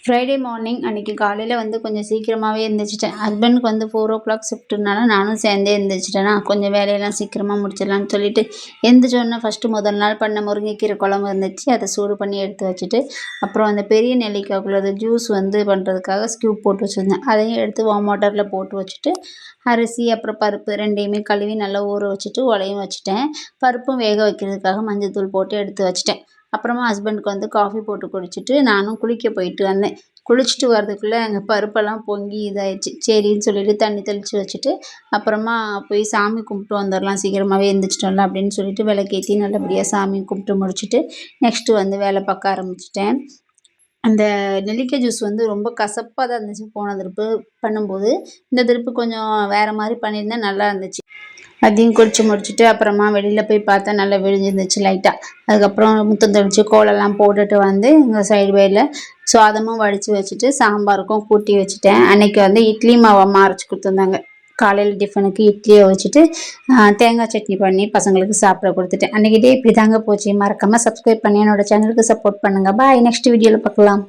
Friday morning அன்றைக்கி காலையில் வந்து கொஞ்சம் சீக்கிரமாகவே எழுந்திரிச்சிட்டேன். ஹஸ்பண்டுக்கு வந்து 4:00 ஷிஃப்ட்டுனால நானும் சேர்ந்தே எழுந்திரிச்சிட்டேன்னா கொஞ்சம் வேலையெல்லாம் சீக்கிரமாக முடிச்சிடலான்னு சொல்லிட்டு எழுந்திரிச்சோடனே ஃபஸ்ட்டு முதல் நாள் பண்ண முருங்கைக்கீரை குழம்பு இருந்துச்சு. அதை சூடு பண்ணி எடுத்து வச்சுட்டு அப்புறம் அந்த பெரிய நெல்லிக்காய்க்குள்ளது ஜூஸ் வந்து பண்ணுறதுக்காக ஸ்கியூப் போட்டு வச்சுருந்தேன். அதையும் எடுத்து வார்ம் வாட்டரில் போட்டு வச்சுட்டு அரிசி அப்புறம் பருப்பு ரெண்டையுமே கழுவி நல்லா ஊற வச்சுட்டு உலையும் வச்சுட்டேன். பருப்பும் வேக வைக்கிறதுக்காக மஞ்சள் தூள் போட்டு எடுத்து வச்சுட்டேன். அப்புறமா ஹஸ்பண்டுக்கு வந்து காஃபி போட்டு குடிச்சிட்டு நானும் குளிக்க போயிட்டு வந்தேன். குளிச்சுட்டு வரதுக்குள்ளே எங்கள் பருப்பெல்லாம் பொங்கி இதாகிடுச்சு. சரின்னு சொல்லிட்டு தண்ணி தெளித்து வச்சுட்டு அப்புறமா போய் சாமி கும்பிட்டு வந்துடலாம், சீக்கிரமாகவே எழுந்திரிச்சிட்டோம்ல அப்படின்னு சொல்லிட்டு விளக்கேற்றி நல்லபடியாக சாமி கும்பிட்டு முடிச்சுட்டு நெக்ஸ்ட்டு வந்து வேலை பார்க்க ஆரம்பிச்சிட்டேன். அந்த நெல்லிக்காய் ஜூஸ் வந்து ரொம்ப கசப்பாக தான் இருந்துச்சு போன திருப்பு பண்ணும்போது. இந்த திருப்பு கொஞ்சம் வேறு மாதிரி பண்ணியிருந்தேன், நல்லா இருந்துச்சு. அதையும் குடிச்சு முடிச்சுட்டு அப்புறமா வெளியில் போய் பார்த்தா நல்லா விழிஞ்சிருந்துச்சு லைட்டாக. அதுக்கப்புறம் முத்தம் தெளித்து கோலெல்லாம் போட்டுட்டு வந்து எங்கள் சைடு வேல சாதமும் வடித்து வச்சுட்டு சாம்பாருக்கும் கூட்டி வச்சுட்டேன். அன்றைக்கி வந்து இட்லி மாவு அம்மா அரைச்சி கொடுத்துருந்தாங்க. காலையில் டிஃபனுக்கு இட்லியை வச்சுட்டு தேங்காய் சட்னி பண்ணி பசங்களுக்கு சாப்பிட கொடுத்துட்டேன். அன்றைக்கி டே இப்படி தாங்க போச்சு. மறக்காமல் சப்ஸ்கிரைப் பண்ணி என்னோடய சேனலுக்கு சப்போர்ட் பண்ணுங்கள். பாய், நெக்ஸ்ட் வீடியோவில் பார்க்கலாம்.